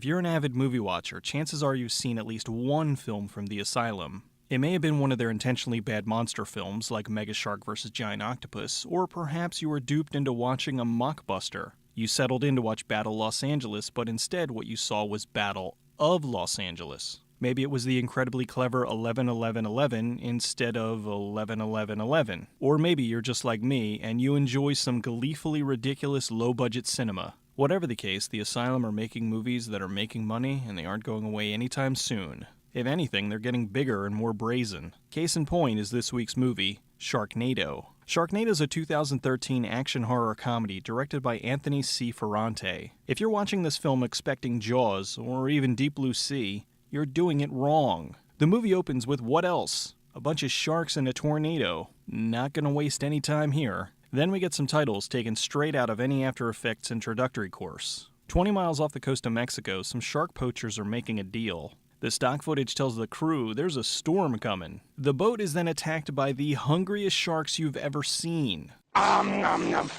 If you're an avid movie watcher, chances are you've seen at least one film from the asylum. It may have been one of their intentionally bad monster films like Mega Shark vs. Giant Octopus, or perhaps you were duped into watching a mockbuster. You settled in to watch Battle Los Angeles, but instead what you saw was Battle of Los Angeles. Maybe it was the incredibly clever 11-11-11 instead of 11-11-11. Or maybe you're just like me and you enjoy some gleefully ridiculous low-budget cinema. Whatever the case, the asylum are making movies that are making money and they aren't going away anytime soon. If anything, they're getting bigger and more brazen. Case in point is this week's movie, Sharknado. Sharknado is a 2013 action horror comedy directed by Anthony C. Ferrante. If you're watching this film expecting Jaws or even Deep Blue Sea, you're doing it wrong. The movie opens with what else? A bunch of sharks in a tornado. Not gonna waste any time here. Then we get some titles taken straight out of any After Effects introductory course. 20 miles off the coast of Mexico, some shark poachers are making a deal. The stock footage tells the crew there's a storm coming. The boat is then attacked by the hungriest sharks you've ever seen. The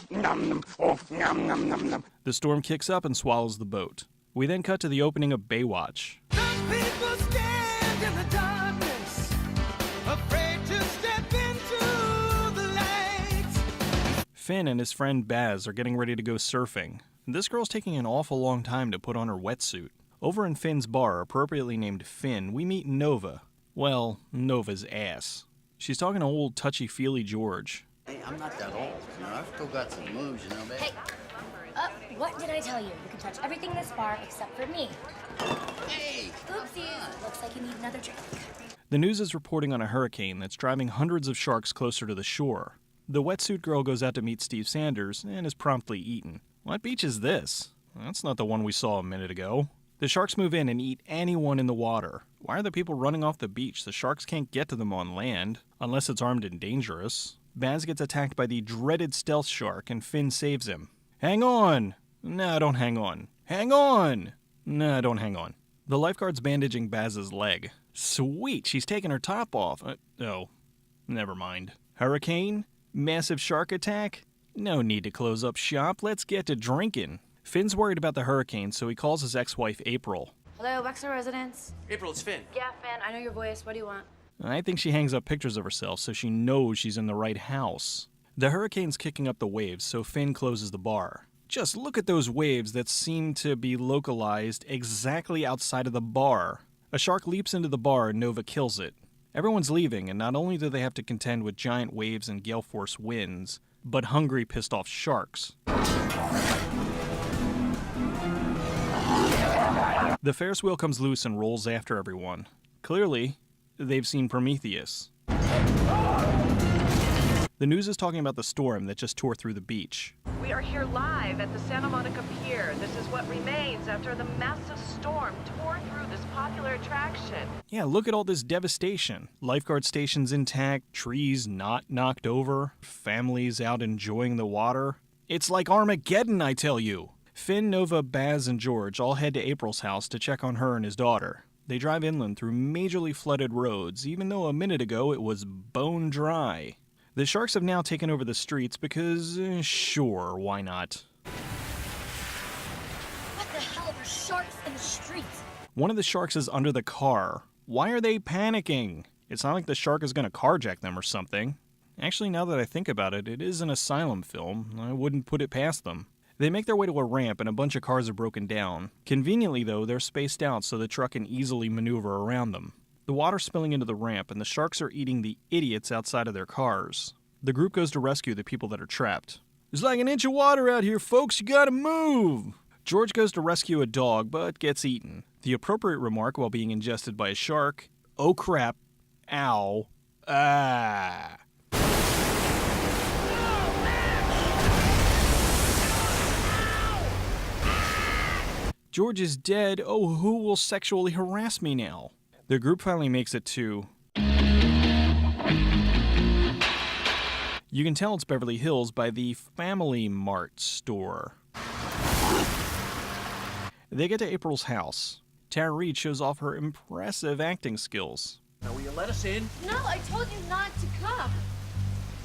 storm kicks up and swallows the boat. We then cut to the opening of Baywatch. Finn and his friend Baz are getting ready to go surfing. This girl's taking an awful long time to put on her wetsuit. Over in Finn's bar, appropriately named Finn, we meet Nova. Well, Nova's ass. She's talking to old touchy-feely George. Hey, I'm not that old. I've still got some moves, babe. Hey, what did I tell you? You can touch everything in this bar except for me. Hey! Oopsies. Looks like you need another drink. The news is reporting on a hurricane that's driving hundreds of sharks closer to the shore. The wetsuit girl goes out to meet Steve Sanders and is promptly eaten. What beach is this? That's not the one we saw a minute ago. The sharks move in and eat anyone in the water. Why are the people running off the beach? The sharks can't get to them on land, unless it's armed and dangerous. Baz gets attacked by the dreaded stealth shark and Finn saves him. Hang on! Nah, don't hang on. Hang on! Nah, don't hang on. The lifeguard's bandaging Baz's leg. Sweet, she's taking her top off. Oh, never mind. Hurricane? Massive shark attack? No need to close up shop, let's get to drinking. Finn's worried about the hurricane, so he calls his ex-wife April. Hello, Wexler residence. April, it's Finn. Yeah, Finn, I know your voice. What do you want? I think she hangs up pictures of herself so she knows she's in the right house. The hurricane's kicking up the waves, so Finn closes the bar. Just look at those waves that seem to be localized exactly outside of the bar. A shark leaps into the bar and Nova kills it. Everyone's leaving, and not only do they have to contend with giant waves and gale force winds, but hungry, pissed off sharks. The Ferris wheel comes loose and rolls after everyone. Clearly, they've seen Prometheus. The news is talking about the storm that just tore through the beach. We are here live at the Santa Monica Pier. This is what remains after the massive storm tore through this popular attraction. Yeah, look at all this devastation. Lifeguard stations intact, trees not knocked over, families out enjoying the water. It's like Armageddon, I tell you. Finn, Nova, Baz, and George all head to April's house to check on her and his daughter. They drive inland through majorly flooded roads, even though a minute ago it was bone dry. The sharks have now taken over the streets because, sure, why not? What the hell are sharks in the streets? One of the sharks is under the car. Why are they panicking? It's not like the shark is going to carjack them or something. Actually, now that I think about it, it is an asylum film. I wouldn't put it past them. They make their way to a ramp and a bunch of cars are broken down. Conveniently, though, they're spaced out so the truck can easily maneuver around them. The water's spilling into the ramp, and the sharks are eating the idiots outside of their cars. The group goes to rescue the people that are trapped. There's like an inch of water out here, folks. You gotta move! George goes to rescue a dog, but gets eaten. The appropriate remark while being ingested by a shark, oh crap, ow, ah. George is dead. Oh, who will sexually harass me now? The group finally makes it to... You can tell it's Beverly Hills by the Family Mart store. They get to April's house. Tara Reid shows off her impressive acting skills. Now, will you let us in? No, I told you not to come.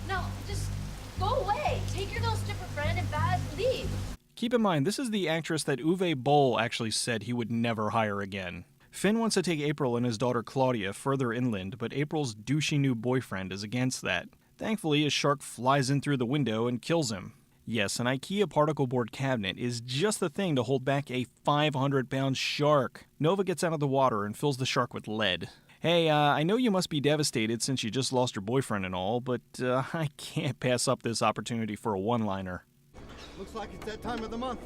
No, just go away. Take your little stripper friend and Baz, leave. Keep in mind, this is the actress that Uwe Boll actually said he would never hire again. Finn wants to take April and his daughter Claudia further inland, but April's douchey new boyfriend is against that. Thankfully, a shark flies in through the window and kills him. Yes, an IKEA particle board cabinet is just the thing to hold back a 500-pound shark. Nova gets out of the water and fills the shark with lead. Hey, I know you must be devastated since you just lost your boyfriend and all, but I can't pass up this opportunity for a one-liner. Looks like it's that time of the month.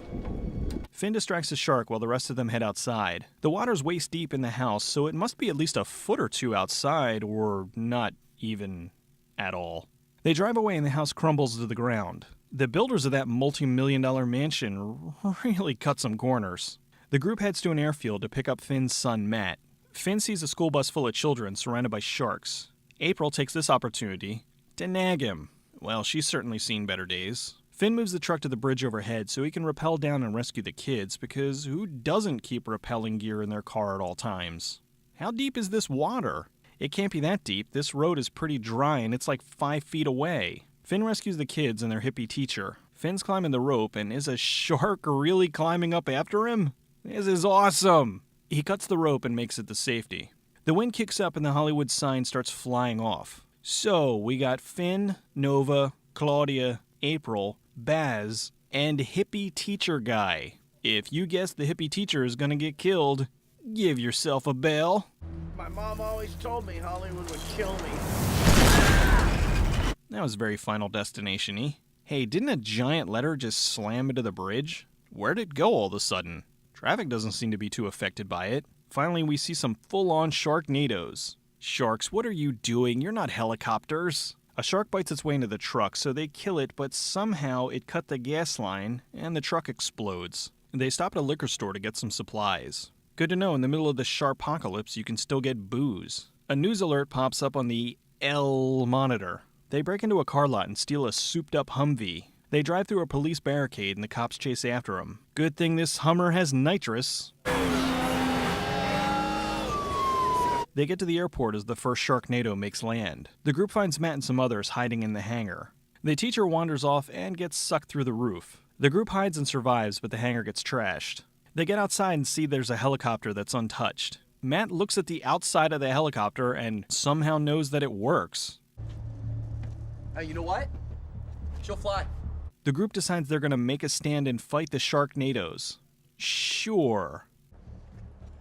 Finn distracts the shark while the rest of them head outside. The water's waist deep in the house, so it must be at least a foot or two outside, or not even at all. They drive away and the house crumbles to the ground. The builders of that multi-million-dollar mansion really cut some corners. The group heads to an airfield to pick up Finn's son, Matt. Finn sees a school bus full of children surrounded by sharks. April takes this opportunity to nag him. Well, she's certainly seen better days. Finn moves the truck to the bridge overhead so he can rappel down and rescue the kids, because who doesn't keep rappelling gear in their car at all times? How deep is this water? It can't be that deep. This road is pretty dry and it's like 5 feet away. Finn rescues the kids and their hippie teacher. Finn's climbing the rope, and is a shark really climbing up after him? This is awesome! He cuts the rope and makes it to safety. The wind kicks up and the Hollywood sign starts flying off. So, we got Finn, Nova, Claudia, April, Baz, and hippie teacher guy. If you guess the hippie teacher is gonna get killed, give yourself a bell. My mom always told me Hollywood would kill me. That was very Final Destination-y. Hey, didn't a giant letter just slam into the bridge? Where'd it go all of a sudden? Traffic doesn't seem to be too affected by it. Finally, we see some full-on Sharknados. Sharks, what are you doing? You're not helicopters. A shark bites its way into the truck, so they kill it, but somehow it cut the gas line, and the truck explodes. They stop at a liquor store to get some supplies. Good to know, in the middle of the sharpocalypse, you can still get booze. A news alert pops up on the L monitor. They break into a car lot and steal a souped-up Humvee. They drive through a police barricade and the cops chase after them. Good thing this Hummer has nitrous. They get to the airport as the first Sharknado makes land. The group finds Matt and some others hiding in the hangar. The teacher wanders off and gets sucked through the roof. The group hides and survives, but the hangar gets trashed. They get outside and see there's a helicopter that's untouched. Matt looks at the outside of the helicopter and somehow knows that it works. Hey, you know what? She'll fly. The group decides they're going to make a stand and fight the Sharknados. Sure.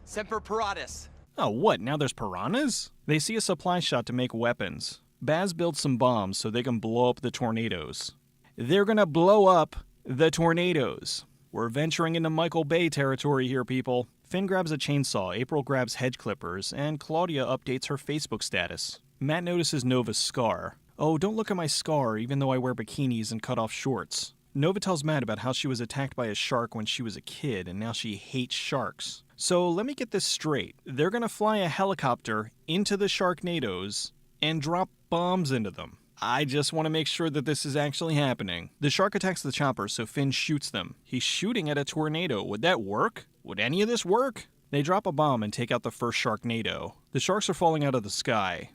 Semper Paratus. Oh, what? Now there's piranhas? They see a supply shot to make weapons. Baz builds some bombs so they can blow up the tornadoes. They're going to blow up the tornadoes. We're venturing into Michael Bay territory here, people. Finn grabs a chainsaw, April grabs hedge clippers, and Claudia updates her Facebook status. Matt notices Nova's scar. Oh, don't look at my scar, even though I wear bikinis and cut-off shorts. Nova tells Matt about how she was attacked by a shark when she was a kid, and now she hates sharks. So let me get this straight. They're gonna fly a helicopter into the Sharknados and drop bombs into them. I just want to make sure that this is actually happening. The shark attacks the chopper, so Finn shoots them. He's shooting at a tornado. Would that work? Would any of this work? They drop a bomb and take out the first Sharknado. The sharks are falling out of the sky.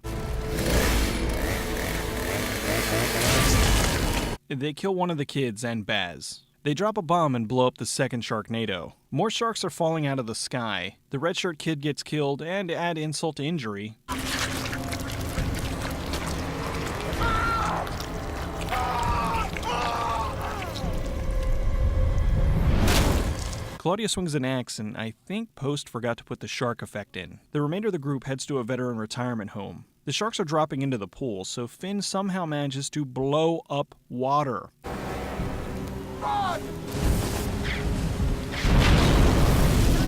They kill one of the kids and Baz. They drop a bomb and blow up the second Sharknado. More sharks are falling out of the sky. The red shirt kid gets killed, and to add insult to injury, Claudia swings an axe, and I think Post forgot to put the shark effect in. The remainder of the group heads to a veteran retirement home. The sharks are dropping into the pool, so Finn somehow manages to blow up water.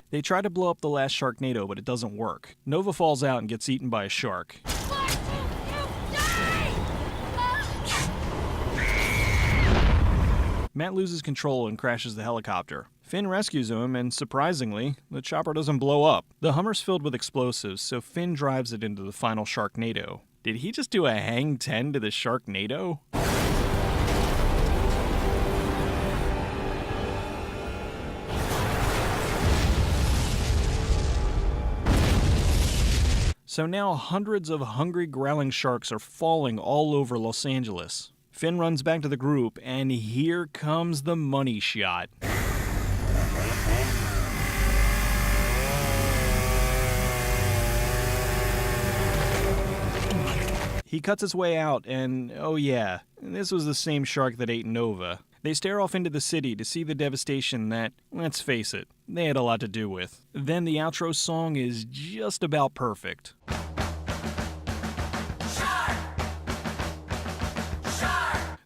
They try to blow up the last Sharknado, but it doesn't work. Nova falls out and gets eaten by a shark. Matt loses control and crashes the helicopter. Finn rescues him, and surprisingly, the chopper doesn't blow up. The Hummer's filled with explosives, so Finn drives it into the final Sharknado. Did he just do a hang 10 to the Sharknado? So now hundreds of hungry, growling sharks are falling all over Los Angeles. Finn runs back to the group, and here comes the money shot. He cuts his way out, and oh yeah, this was the same shark that ate Nova. They stare off into the city to see the devastation that, let's face it, they had a lot to do with. Then the outro song is just about perfect.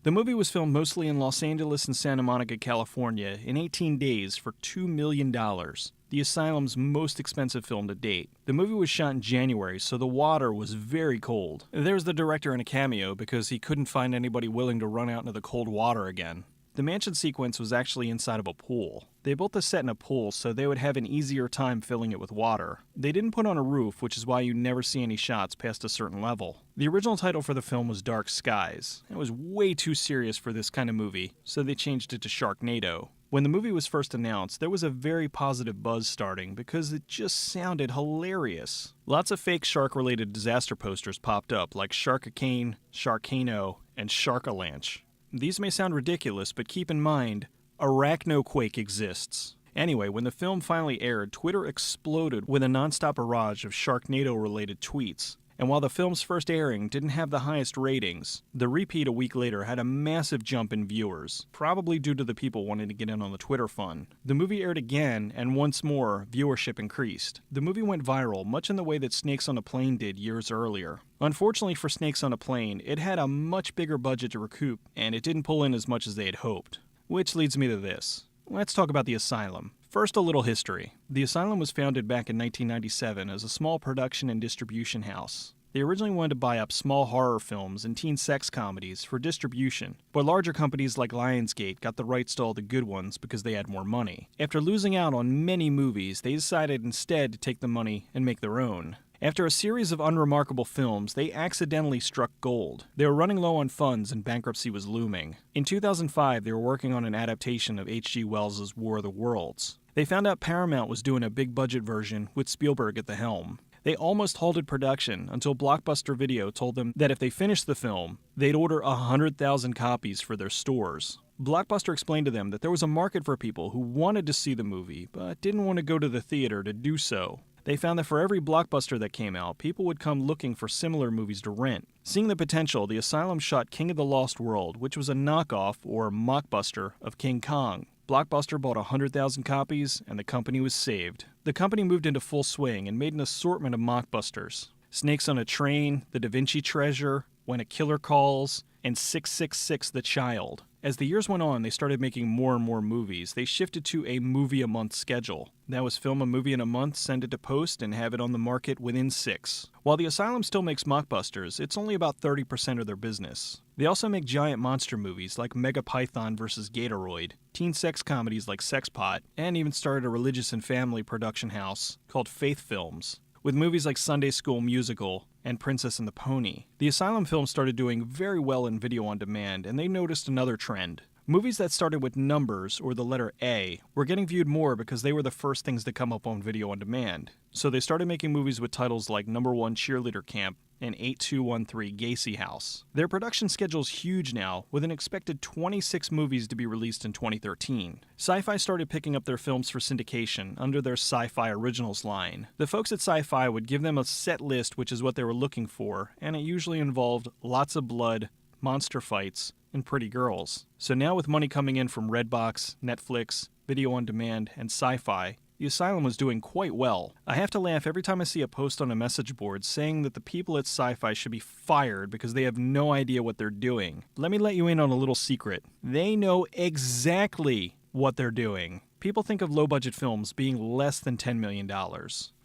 The movie was filmed mostly in Los Angeles and Santa Monica, California, in 18 days for $2 million. The Asylum's most expensive film to date. The movie was shot in January, so the water was very cold. There's the director in a cameo because he couldn't find anybody willing to run out into the cold water again. The mansion sequence was actually inside of a pool. They built the set in a pool so they would have an easier time filling it with water. They didn't put on a roof, which is why you never see any shots past a certain level. The original title for the film was Dark Skies. It was way too serious for this kind of movie, so they changed it to Sharknado. When the movie was first announced, there was a very positive buzz starting because it just sounded hilarious. Lots of fake shark-related disaster posters popped up like Sharkacane, Sharkano, and Sharkalanche. These may sound ridiculous, but keep in mind, Arachnoquake exists. Anyway, when the film finally aired, Twitter exploded with a nonstop barrage of Sharknado-related tweets. And while the film's first airing didn't have the highest ratings, the repeat a week later had a massive jump in viewers, probably due to the people wanting to get in on the Twitter fun. The movie aired again, and once more, viewership increased. The movie went viral, much in the way that Snakes on a Plane did years earlier. Unfortunately for Snakes on a Plane, it had a much bigger budget to recoup, and it didn't pull in as much as they had hoped. Which leads me to this. Let's talk about The Asylum. First, a little history. The Asylum was founded back in 1997 as a small production and distribution house. They originally wanted to buy up small horror films and teen sex comedies for distribution, but larger companies like Lionsgate got the rights to all the good ones because they had more money. After losing out on many movies, they decided instead to take the money and make their own. After a series of unremarkable films, they accidentally struck gold. They were running low on funds and bankruptcy was looming. In 2005, they were working on an adaptation of H.G. Wells' War of the Worlds. They found out Paramount was doing a big-budget version with Spielberg at the helm. They almost halted production until Blockbuster Video told them that if they finished the film, they'd order 100,000 copies for their stores. Blockbuster explained to them that there was a market for people who wanted to see the movie, but didn't want to go to the theater to do so. They found that for every blockbuster that came out, people would come looking for similar movies to rent. Seeing the potential, the Asylum shot King of the Lost World, which was a knockoff, or mockbuster, of King Kong. Blockbuster bought 100,000 copies, and the company was saved. The company moved into full swing and made an assortment of mockbusters. Snakes on a Train, The Da Vinci Treasure, When a Killer Calls, and 666 The Child. As the years went on, they started making more and more movies. They shifted to a movie-a-month schedule. That was film a movie in a month, send it to post, and have it on the market within 6. While the Asylum still makes mockbusters, it's only about 30% of their business. They also make giant monster movies like Mega Python vs. Gatoroid, teen sex comedies like Sexpot, and even started a religious and family production house called Faith Films, with movies like Sunday School Musical and Princess and the Pony. The Asylum films started doing very well in video on demand, and they noticed another trend. Movies that started with numbers, or the letter A, were getting viewed more because they were the first things to come up on video on demand. So they started making movies with titles like Number 1 Cheerleader Camp and 8213 Gacy House. Their production schedule's huge now, with an expected 26 movies to be released in 2013. Sci-Fi started picking up their films for syndication under their Sci-Fi Originals line. The folks at Sci-Fi would give them a set list, which is what they were looking for, and it usually involved lots of blood, monster fights, and pretty girls. So now with money coming in from Redbox, Netflix, Video on Demand, and Sci-Fi, the Asylum was doing quite well. I have to laugh every time I see a post on a message board saying that the people at Sci-Fi should be fired because they have no idea what they're doing. Let me let you in on a little secret. They know exactly what they're doing. People think of low-budget films being less than $10 million.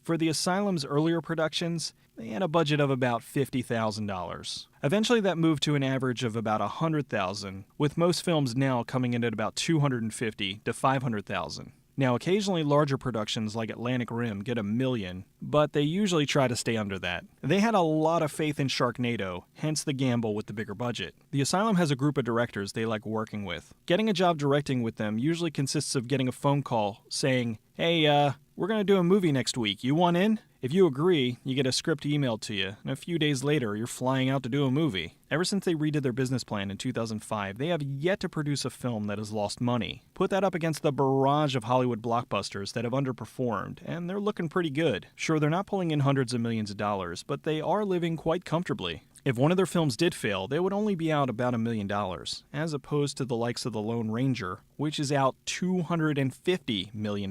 For the Asylum's earlier productions, they had a budget of about $50,000. Eventually that moved to an average of about $100,000, with most films now coming in at about $250,000 to $500,000. Now, occasionally larger productions like Atlantic Rim get $1 million, but they usually try to stay under that. They had a lot of faith in Sharknado, hence the gamble with the bigger budget. The Asylum has a group of directors they like working with. Getting a job directing with them usually consists of getting a phone call saying, "Hey, we're going to do a movie next week. You want in?" If you agree, you get a script emailed to you, and a few days later, you're flying out to do a movie. Ever since they redid their business plan in 2005, they have yet to produce a film that has lost money. Put that up against the barrage of Hollywood blockbusters that have underperformed, and they're looking pretty good. Sure, they're not pulling in hundreds of millions of dollars, but they are living quite comfortably. If one of their films did fail, they would only be out about $1 million, as opposed to the likes of The Lone Ranger, which is out $250 million.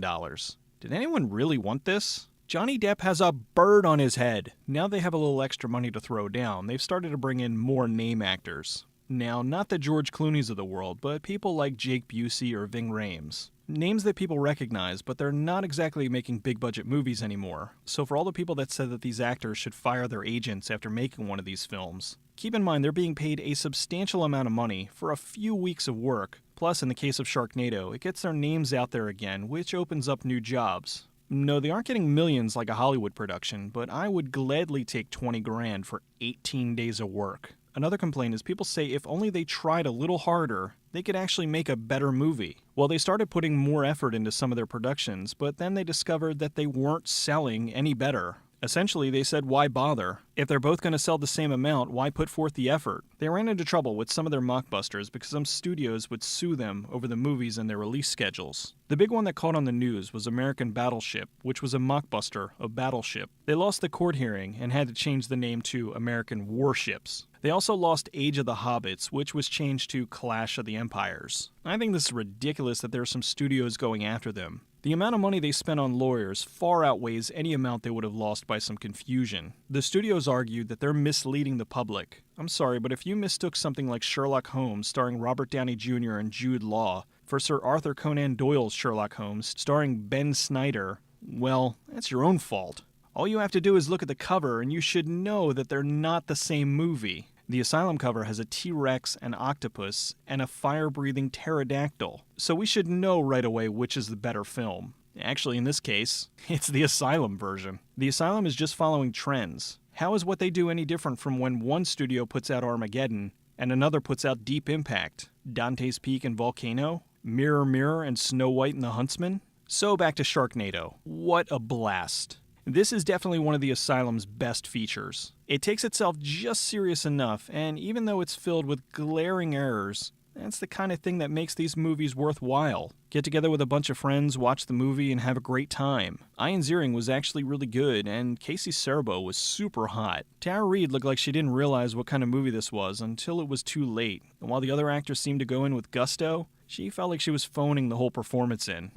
Did anyone really want this? Johnny Depp has a bird on his head. Now they have a little extra money to throw down. They've started to bring in more name actors. Now, not the George Clooney's of the world, but people like Jake Busey or Ving Rhames. Names that people recognize, but they're not exactly making big-budget movies anymore. So for all the people that said that these actors should fire their agents after making one of these films, keep in mind they're being paid a substantial amount of money for a few weeks of work. Plus, in the case of Sharknado, it gets their names out there again, which opens up new jobs. No, they aren't getting millions like a Hollywood production, but I would gladly take 20 grand for 18 days of work. Another complaint is people say if only they tried a little harder, they could actually make a better movie. Well, they started putting more effort into some of their productions, but then they discovered that they weren't selling any better. Essentially, they said, why bother? If they're both going to sell the same amount, why put forth the effort? They ran into trouble with some of their mockbusters because some studios would sue them over the movies and their release schedules. The big one that caught on the news was American Battleship, which was a mockbuster of Battleship. They lost the court hearing and had to change the name to American Warships. They also lost Age of the Hobbits, which was changed to Clash of the Empires. I think this is ridiculous that there are some studios going after them. The amount of money they spent on lawyers far outweighs any amount they would have lost by some confusion. The studios argued that they're misleading the public. I'm sorry, but if you mistook something like Sherlock Holmes starring Robert Downey Jr. and Jude Law for Sir Arthur Conan Doyle's Sherlock Holmes starring Ben Snyder, well, that's your own fault. All you have to do is look at the cover and you should know that they're not the same movie. The Asylum cover has a T-Rex, an octopus, and a fire-breathing pterodactyl, so we should know right away which is the better film. Actually, in this case, it's the Asylum version. The Asylum is just following trends. How is what they do any different from when one studio puts out Armageddon and another puts out Deep Impact, Dante's Peak and Volcano, Mirror Mirror and Snow White and the Huntsman? So back to Sharknado. What a blast. This is definitely one of the Asylum's best features. It takes itself just serious enough, and even though it's filled with glaring errors, that's the kind of thing that makes these movies worthwhile. Get together with a bunch of friends, watch the movie, and have a great time. Ian Ziering was actually really good, and Casey Serbo was super hot. Tara Reid looked like she didn't realize what kind of movie this was until it was too late, and while the other actors seemed to go in with gusto, she felt like she was phoning the whole performance in.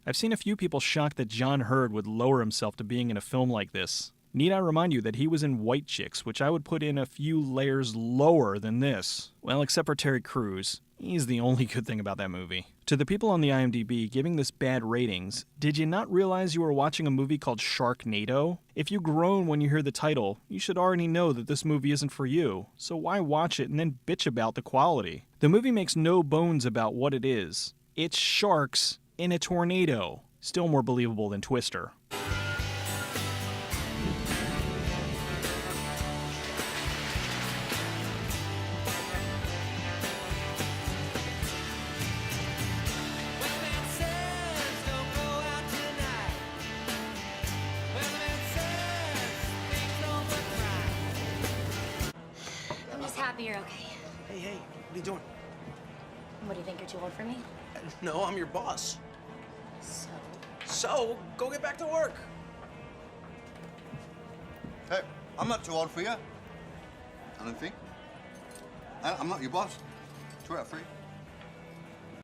I've seen a few people shocked that John Hurd would lower himself to being in a film like this. Need I remind you that he was in White Chicks, which I would put in a few layers lower than this. Well, except for Terry Crews. He's the only good thing about that movie. To the people on the IMDb giving this bad ratings, did you not realize you were watching a movie called Sharknado? If you groan when you hear the title, you should already know that this movie isn't for you, so why watch it and then bitch about the quality? The movie makes no bones about what it is. It's sharks in a tornado. Still more believable than Twister. I'm just happy you're okay. Hey, what are you doing? What do you think, you're too old for me? No, I'm your boss. So? So, go get back to work. Hey, I'm not too old for you. I don't think. I'm not your boss. 2 out of 3.